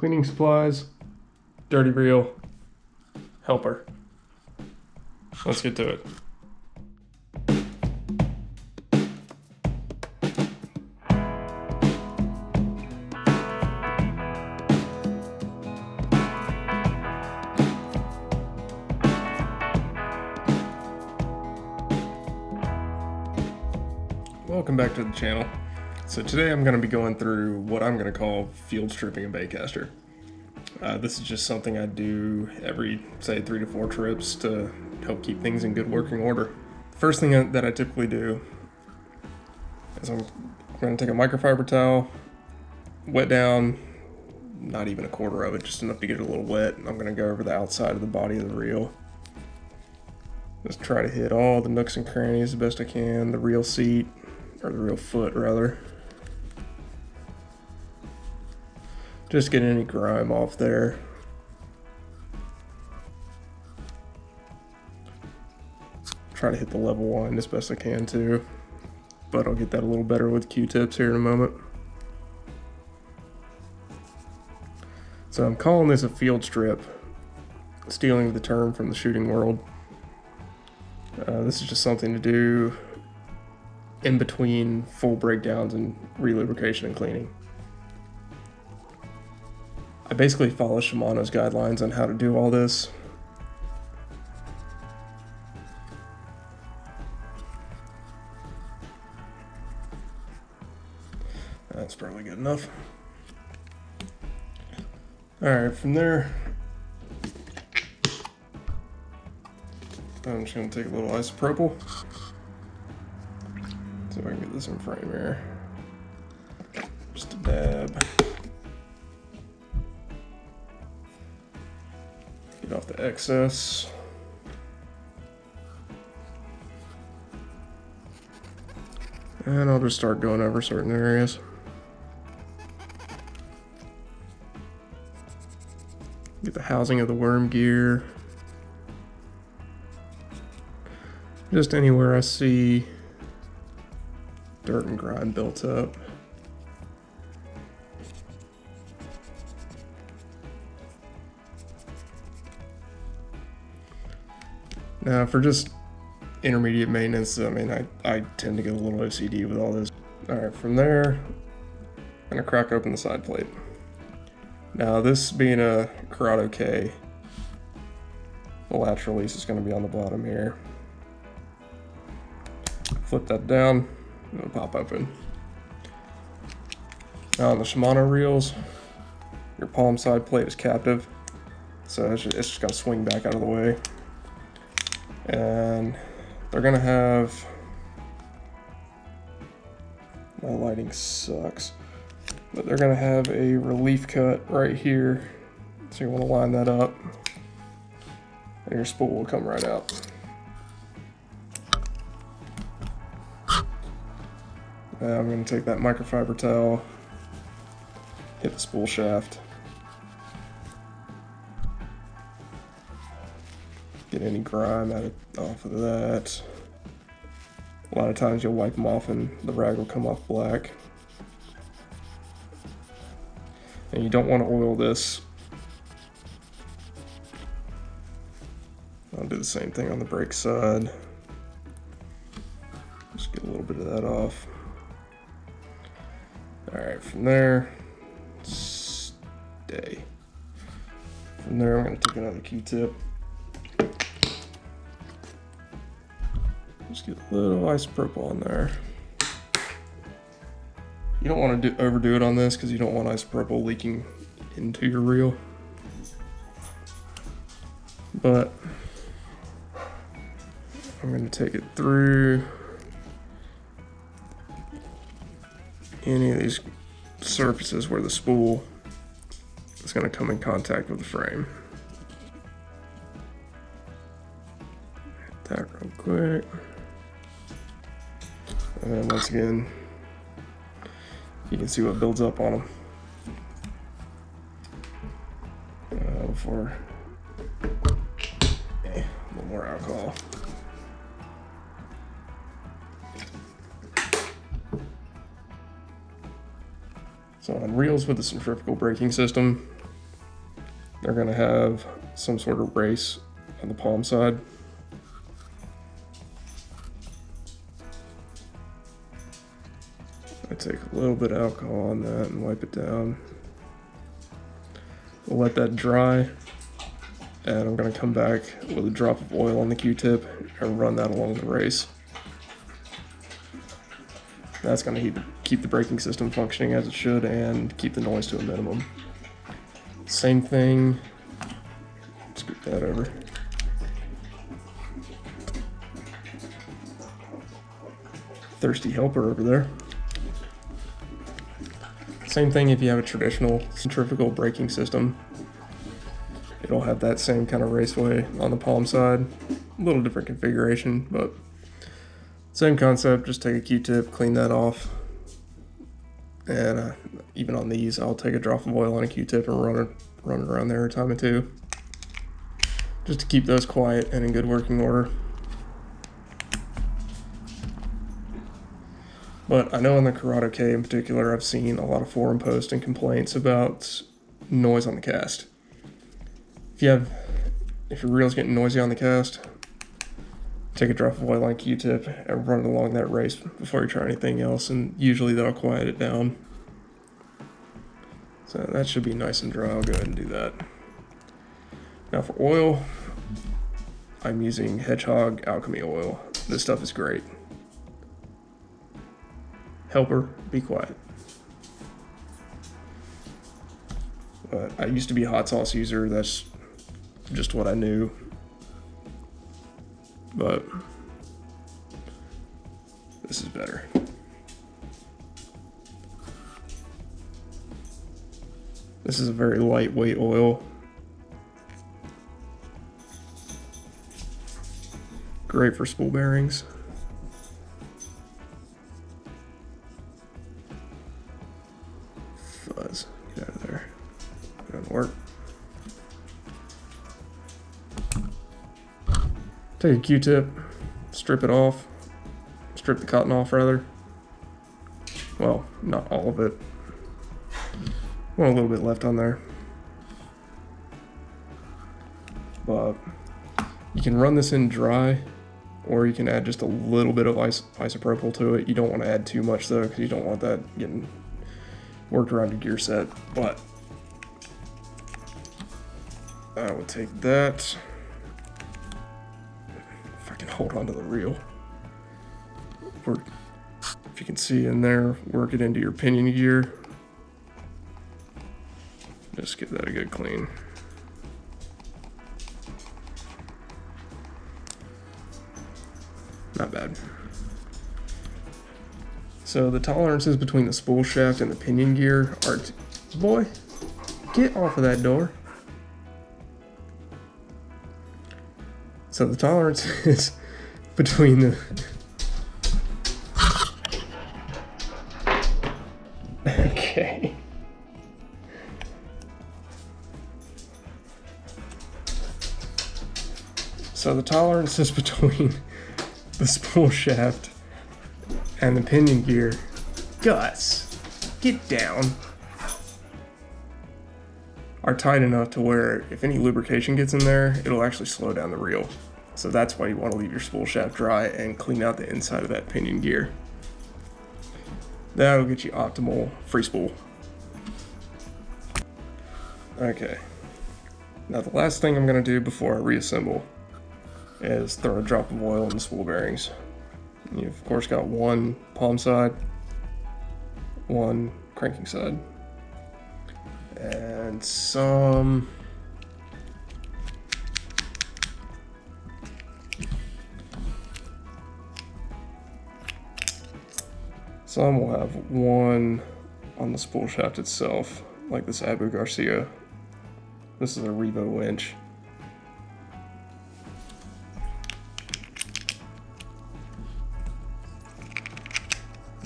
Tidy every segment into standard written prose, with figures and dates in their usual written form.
cleaning supplies, dirty reel, helper. Let's get to it. Welcome back to the channel. So today I'm going to be going through what I'm going to call field stripping a baitcaster. This is just something I do every, say, 3 to 4 trips to help keep things in good working order. First thing that I typically do is I'm going to take a microfiber towel, wet down, not even a quarter of it, just enough to get it a little wet. I'm going to go over the outside of the body of the reel. Just try to hit all the nooks and crannies the best I can, the reel seat, or the reel foot rather. Just get any grime off there. Try to hit the level one as best I can too, but I'll get that a little better with Q-tips here in a moment. So I'm calling this a field strip, stealing the term from the shooting world. This is just something to do in between full breakdowns and relubrication and cleaning. I basically follow Shimano's guidelines on how to do all this. That's probably good enough. Alright, from there, I'm just going to take a little isopropyl. See if I can get this in frame here. Just a dab. Get off the excess. And I'll just start going over certain areas. Get the housing of the worm gear. Just anywhere I see dirt and grime built up. Now for just intermediate maintenance, I mean, I tend to get a little OCD with all this. All right, from there, I'm gonna crack open the side plate. Now this being a Corrado K, the latch release is gonna be on the bottom here. Flip that down, it'll pop open. Now on the Shimano reels, your palm side plate is captive, so it's just gonna swing back out of the way. And they're gonna have, my lighting sucks, but they're gonna have a relief cut right here. So you wanna line that up and your spool will come right out. Now I'm gonna take that microfiber towel, hit the spool shaft, get any grime off of that. A lot of times you'll wipe them off and the rag will come off black. And you don't want to oil this. I'll do the same thing on the brake side. Just get a little bit of that off. Alright, from there, stay. From there I'm going to take another Q-tip. Just get a little isopropyl on there. You don't want to overdo it on this because you don't want isopropyl leaking into your reel. But I'm going to take it through any of these surfaces where the spool is going to come in contact with the frame. Hit that real quick. And then once again, you can see what builds up on them. Before a little more alcohol. So on reels with the centrifugal braking system, they're going to have some sort of race on the palm side. I take a little bit of alcohol on that and wipe it down. We'll let that dry, and I'm going to come back with a drop of oil on the Q-tip and run that along the race. That's going to keep the braking system functioning as it should and keep the noise to a minimum. Same thing, scoot that over. Thirsty helper over there. Same thing if you have a traditional centrifugal braking system. It'll have that same kind of raceway on the palm side. A little different configuration, but same concept. Just take a Q-tip, clean that off. And even on these, I'll take a drop of oil on a Q-tip and run it around there a time or two. Just to keep those quiet and in good working order. But I know in the Corrado K in particular, I've seen a lot of forum posts and complaints about noise on the cast. If your reel's getting noisy on the cast, take a drop of oil on Q-tip and run it along that race before you try anything else, and usually that'll quiet it down. So that should be nice and dry. I'll go ahead and do that. Now for oil, I'm using Hedgehog Alchemy oil. This stuff is great. Helper, be quiet. But I used to be a hot sauce user. That's just what I knew. But this is better. This is a very lightweight oil. Great for spool bearings. Fuzz, get out of there. It doesn't work. Take a Q-tip, strip it off, strip the cotton off rather. Well, not all of it. Want a little bit left on there. But you can run this in dry, or you can add just a little bit of isopropyl to it. You don't want to add too much though, because you don't want that getting worked around your gear set. But I would take that. If I can hold on to the reel. If you can see in there, work it into your pinion gear. Just give that a good clean. Not bad. So the tolerances between the spool shaft and the pinion gear are... Boy, get off of that door. So the tolerances between the... Okay. So the tolerances between the spool shaft and the pinion gear, Gus, get down, are tight enough to where if any lubrication gets in there, it'll actually slow down the reel. So that's why you want to leave your spool shaft dry and clean out the inside of that pinion gear. That'll get you optimal free spool. Okay. Now the last thing I'm going to do before I reassemble is throw a drop of oil in the spool bearings. You've of course got one palm side, one cranking side, and some will have one on the spool shaft itself, like this Abu Garcia. This is a Revo winch.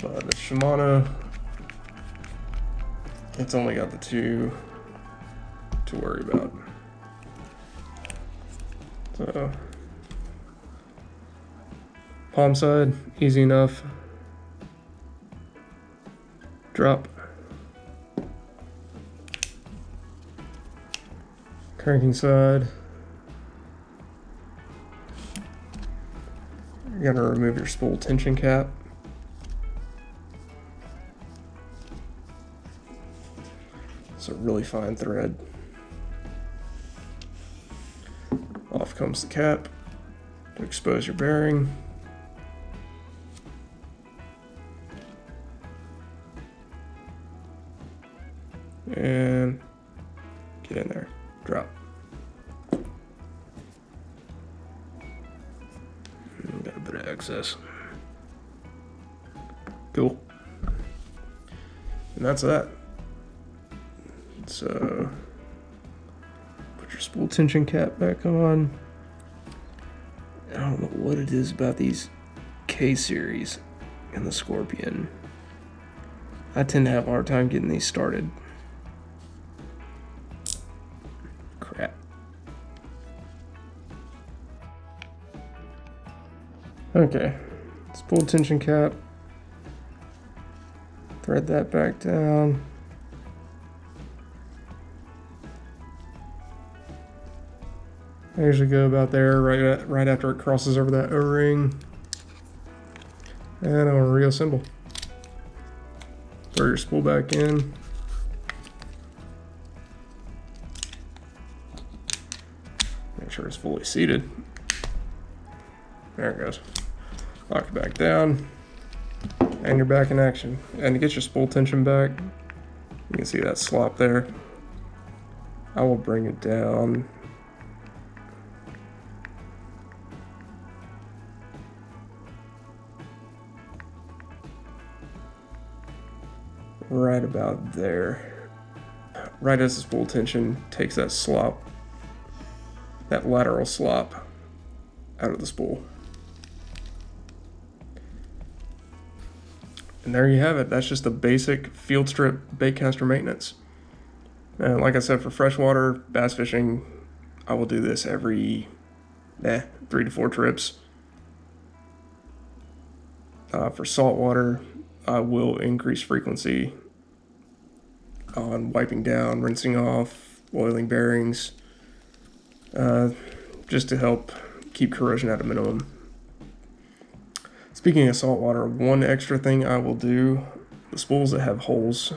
But the Shimano, it's only got the two to worry about. So, palm side, easy enough. Drop. cranking side. You're going to remove your spool tension cap. It's a really fine thread. Off comes the cap to expose your bearing. And get in there, drop. Got a bit of excess. Cool. And that's that. So, put your spool tension cap back on. I don't know what it is about these K-series and the Scorpion. I tend to have a hard time getting these started. Crap. Okay, spool tension cap. Thread that back down. I usually go about there right after it crosses over that O-ring. And I'll reassemble. Throw your spool back in. Make sure it's fully seated. There it goes. Lock it back down. And you're back in action. And to get your spool tension back, you can see that slop there. I will bring it down. Right about there. Right as the spool tension takes that slop, that lateral slop, out of the spool. And there you have it. That's just the basic field strip baitcaster maintenance. And like I said, for freshwater bass fishing, I will do this every 3 to 4 trips. For saltwater, I will increase frequency on wiping down, rinsing off, oiling bearings, just to help keep corrosion at a minimum. Speaking of saltwater, one extra thing I will do, the spools that have holes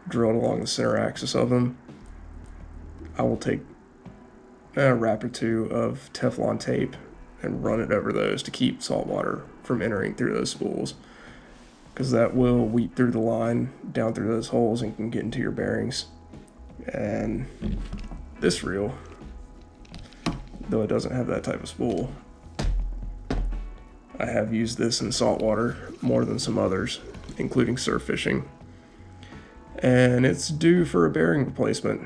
drilled along the center axis of them, I will take a wrap or two of Teflon tape and run it over those to keep saltwater from entering through those spools, because that will weep through the line down through those holes and can get into your bearings. And this reel, though it doesn't have that type of spool, I have used this in saltwater more than some others, including surf fishing. And it's due for a bearing replacement.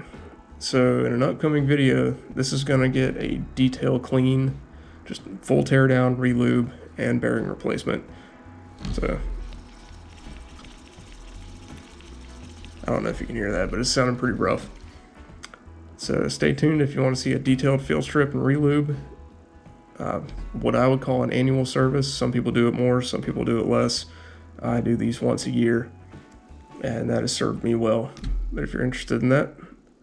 So in an upcoming video, this is gonna get a detailed clean, just full tear down, re-lube, and bearing replacement. So I don't know if you can hear that, but it's sounding pretty rough. So stay tuned if you want to see a detailed field strip and re-lube. What I would call an annual service. Some people do it more, some people do it less. I do these once a year, and that has served me well. But if you're interested in that,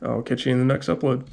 I'll catch you in the next upload.